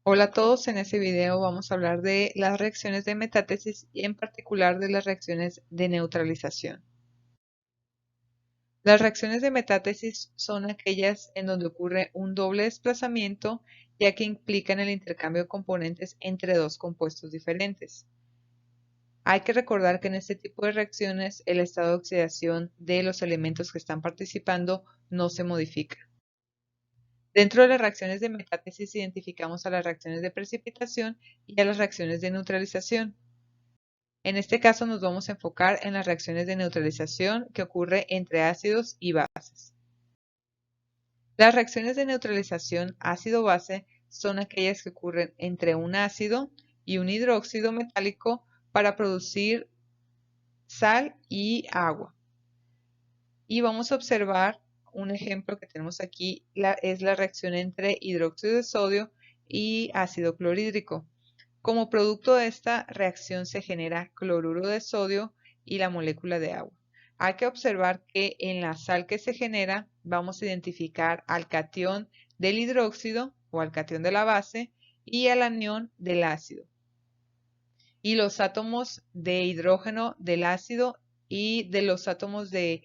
Hola a todos, en este video vamos a hablar de las reacciones de metátesis y en particular de las reacciones de neutralización. Las reacciones de metátesis son aquellas en donde ocurre un doble desplazamiento, ya que implican el intercambio de componentes entre dos compuestos diferentes. Hay que recordar que en este tipo de reacciones el estado de oxidación de los elementos que están participando no se modifica. Dentro de las reacciones de metátesis identificamos a las reacciones de precipitación y a las reacciones de neutralización. En este caso nos vamos a enfocar en las reacciones de neutralización que ocurre entre ácidos y bases. Las reacciones de neutralización ácido-base son aquellas que ocurren entre un ácido y un hidróxido metálico para producir sal y agua. Y vamos a observar un ejemplo que tenemos aquí, es la reacción entre hidróxido de sodio y ácido clorhídrico. Como producto de esta reacción se genera cloruro de sodio y la molécula de agua. Hay que observar que en la sal que se genera vamos a identificar al catión del hidróxido o al catión de la base y al anión del ácido. Y los átomos de hidrógeno del ácido y de los átomos del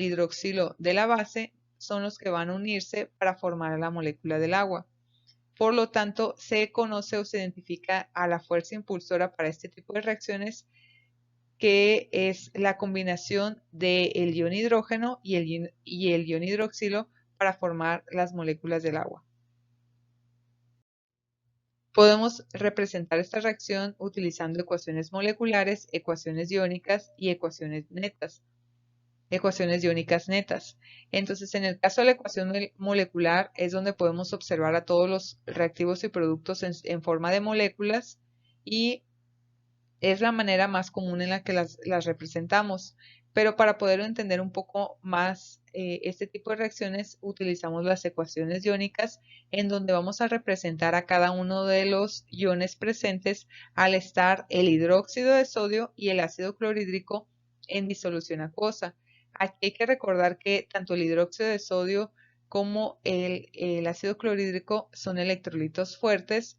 hidroxilo de la base son los que van a unirse para formar la molécula del agua. Por lo tanto, se conoce o se identifica a la fuerza impulsora para este tipo de reacciones, que es la combinación del ion hidrógeno y el ion hidroxilo para formar las moléculas del agua. Podemos representar esta reacción utilizando ecuaciones moleculares, ecuaciones iónicas y ecuaciones iónicas netas. Entonces, en el caso de la ecuación molecular es donde podemos observar a todos los reactivos y productos en forma de moléculas y es la manera más común en la que las representamos. Pero para poder entender un poco más este tipo de reacciones, utilizamos las ecuaciones iónicas, en donde vamos a representar a cada uno de los iones presentes al estar el hidróxido de sodio y el ácido clorhídrico en disolución acuosa. Aquí hay que recordar que tanto el hidróxido de sodio como el ácido clorhídrico son electrolitos fuertes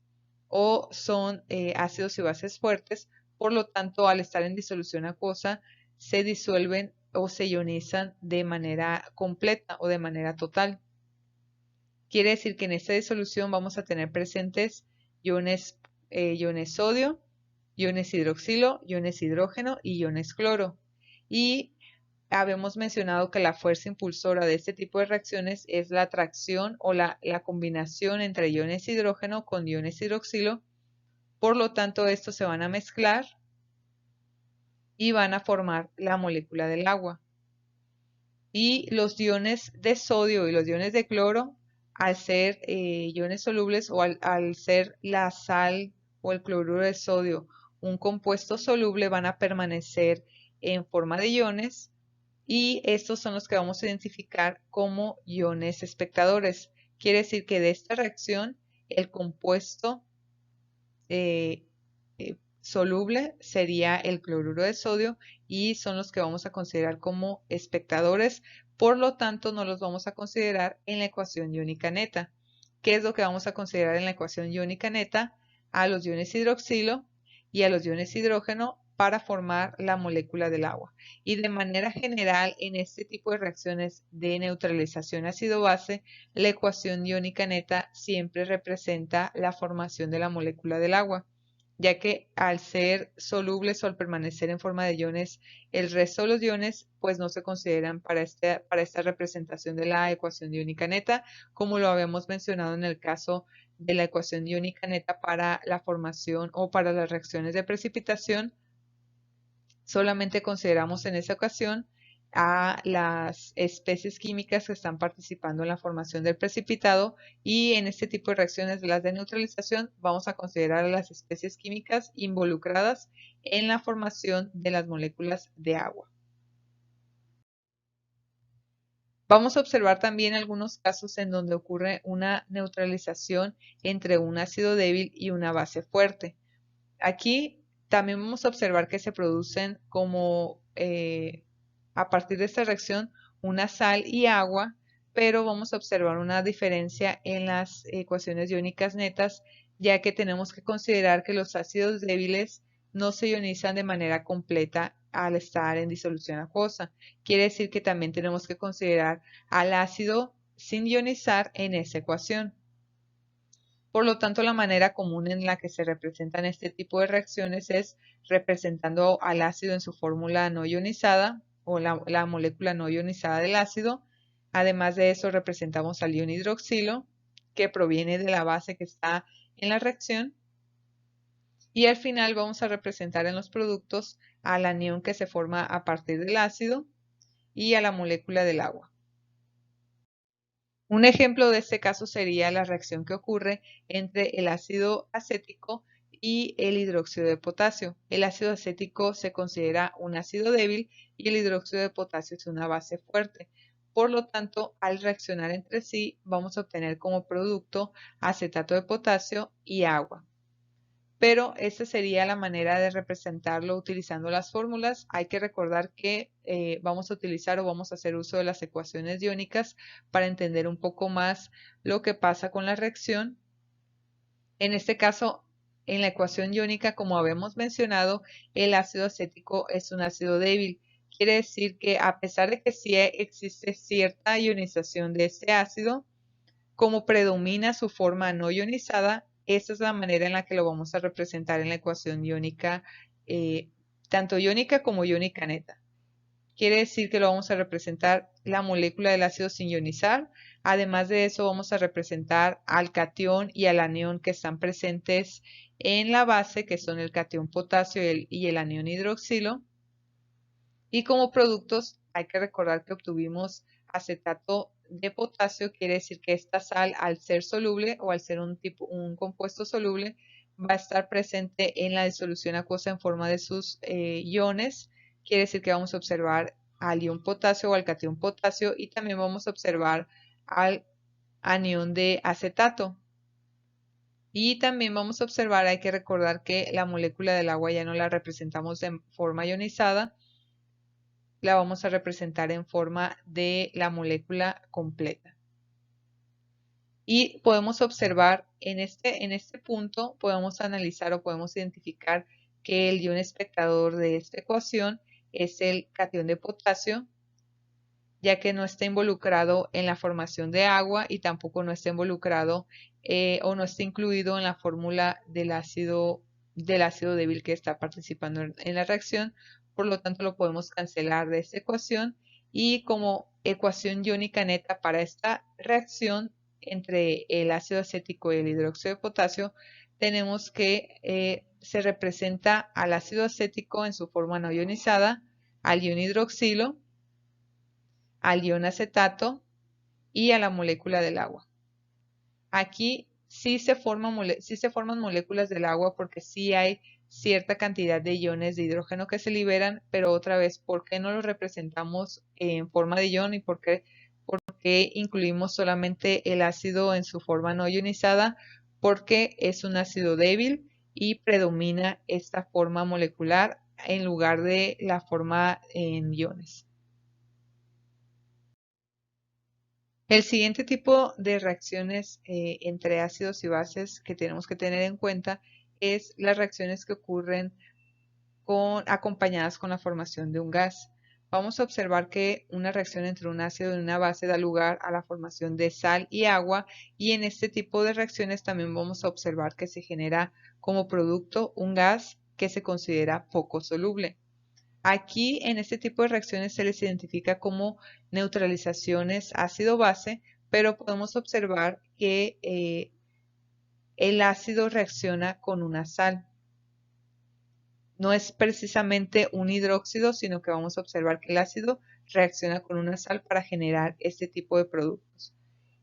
o son ácidos y bases fuertes. Por lo tanto, al estar en disolución acuosa, se disuelven o se ionizan de manera completa o de manera total. Quiere decir que en esta disolución vamos a tener presentes iones sodio, iones hidroxilo, iones hidrógeno y iones cloro. Y habíamos mencionado que la fuerza impulsora de este tipo de reacciones es la atracción o la combinación entre iones hidrógeno con iones hidroxilo. Por lo tanto, estos se van a mezclar y van a formar la molécula del agua. Y los iones de sodio y los iones de cloro, al ser iones solubles o al ser la sal o el cloruro de sodio un compuesto soluble, van a permanecer en forma de iones y estos son los que vamos a identificar como iones espectadores. Quiere decir que de esta reacción el compuesto soluble sería el cloruro de sodio y son los que vamos a considerar como espectadores, por lo tanto no los vamos a considerar en la ecuación iónica neta. ¿Qué es lo que vamos a considerar en la ecuación iónica neta? A los iones hidroxilo y a los iones hidrógeno para formar la molécula del agua. Y de manera general, en este tipo de reacciones de neutralización ácido-base, la ecuación iónica neta siempre representa la formación de la molécula del agua, ya que al ser solubles o al permanecer en forma de iones, el resto de los iones pues no se consideran para esta representación de la ecuación iónica neta, como lo habíamos mencionado en el caso de la ecuación iónica neta para la formación o para las reacciones de precipitación. Solamente consideramos en esa ocasión a las especies químicas que están participando en la formación del precipitado, y en este tipo de reacciones de las de neutralización vamos a considerar a las especies químicas involucradas en la formación de las moléculas de agua. Vamos a observar también algunos casos en donde ocurre una neutralización entre un ácido débil y una base fuerte. Aquí también vamos a observar que se producen como a partir de esta reacción una sal y agua, pero vamos a observar una diferencia en las ecuaciones iónicas netas, ya que tenemos que considerar que los ácidos débiles no se ionizan de manera completa al estar en disolución acuosa. Quiere decir que también tenemos que considerar al ácido sin ionizar en esa ecuación. Por lo tanto, la manera común en la que se representan este tipo de reacciones es representando al ácido en su fórmula no ionizada o la molécula no ionizada del ácido. Además de eso, representamos al ion hidroxilo, que proviene de la base que está en la reacción. Y al final vamos a representar en los productos al anión que se forma a partir del ácido y a la molécula del agua. Un ejemplo de este caso sería la reacción que ocurre entre el ácido acético y el hidróxido de potasio. El ácido acético se considera un ácido débil y el hidróxido de potasio es una base fuerte. Por lo tanto, al reaccionar entre sí, vamos a obtener como producto acetato de potasio y agua. Pero esta sería la manera de representarlo utilizando las fórmulas. Hay que recordar que vamos a utilizar o vamos a hacer uso de las ecuaciones iónicas para entender un poco más lo que pasa con la reacción. En este caso, en la ecuación iónica, como habíamos mencionado, el ácido acético es un ácido débil. Quiere decir que a pesar de que sí existe cierta ionización de este ácido, como predomina su forma no ionizada, esa es la manera en la que lo vamos a representar en la ecuación iónica, tanto iónica como iónica neta. Quiere decir que lo vamos a representar la molécula del ácido sin ionizar. Además de eso, vamos a representar al catión y al anión que están presentes en la base, que son el catión potasio y el anión hidroxilo. Y como productos, hay que recordar que obtuvimos acetato de potasio, quiere decir que esta sal, al ser soluble o al ser un compuesto soluble, va a estar presente en la disolución acuosa en forma de sus iones. Quiere decir que vamos a observar al ion potasio o al catión potasio y también vamos a observar al anión de acetato. Y también vamos a observar, hay que recordar que la molécula del agua ya no la representamos en forma ionizada, la vamos a representar en forma de la molécula completa. Y podemos observar en este punto, podemos analizar o podemos identificar que el ion espectador de esta ecuación es el catión de potasio, ya que no está involucrado en la formación de agua y tampoco no está involucrado o no está incluido en la fórmula del ácido débil que está participando en la reacción. Por lo tanto, lo podemos cancelar de esta ecuación y como ecuación iónica neta para esta reacción entre el ácido acético y el hidróxido de potasio, tenemos que se representa al ácido acético en su forma no ionizada, al ion hidroxilo, al ion acetato y a la molécula del agua. Aquí sí se forman moléculas del agua porque sí hay cierta cantidad de iones de hidrógeno que se liberan, pero otra vez, ¿por qué no lo representamos en forma de ion y por qué incluimos solamente el ácido en su forma no ionizada? Porque es un ácido débil y predomina esta forma molecular en lugar de la forma en iones. El siguiente tipo de reacciones entre ácidos y bases que tenemos que tener en cuenta es las reacciones que ocurren acompañadas con la formación de un gas. Vamos a observar que una reacción entre un ácido y una base da lugar a la formación de sal y agua, y en este tipo de reacciones también vamos a observar que se genera como producto un gas que se considera poco soluble. Aquí en este tipo de reacciones se les identifica como neutralizaciones ácido-base, pero podemos observar que el ácido reacciona con una sal. No es precisamente un hidróxido, sino que vamos a observar que el ácido reacciona con una sal para generar este tipo de productos.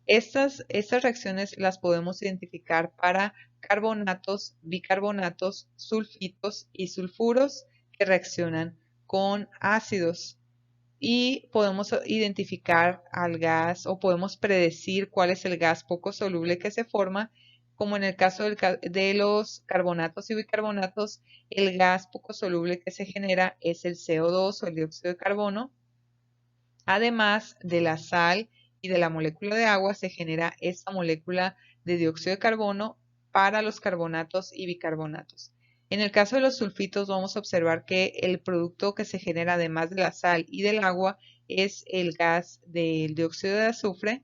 Estas reacciones las podemos identificar para carbonatos, bicarbonatos, sulfitos y sulfuros que reaccionan con ácidos. Y podemos identificar al gas o podemos predecir cuál es el gas poco soluble que se forma, como en el caso de los carbonatos y bicarbonatos, el gas poco soluble que se genera es el CO2 o el dióxido de carbono. Además de la sal y de la molécula de agua, se genera esta molécula de dióxido de carbono para los carbonatos y bicarbonatos. En el caso de los sulfitos vamos a observar que el producto que se genera además de la sal y del agua es el gas del dióxido de azufre.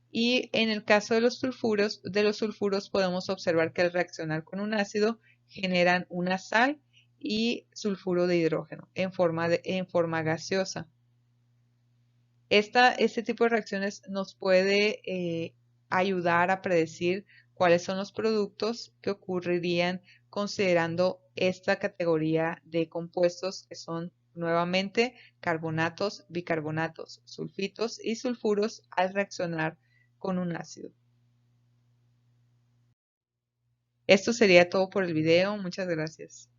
Y en el caso de los sulfuros podemos observar que al reaccionar con un ácido generan una sal y sulfuro de hidrógeno en forma gaseosa. Este tipo de reacciones nos puede ayudar a predecir cuáles son los productos que ocurrirían considerando esta categoría de compuestos que son nuevamente carbonatos, bicarbonatos, sulfitos y sulfuros al reaccionar con un ácido. Esto sería todo por el video. Muchas gracias.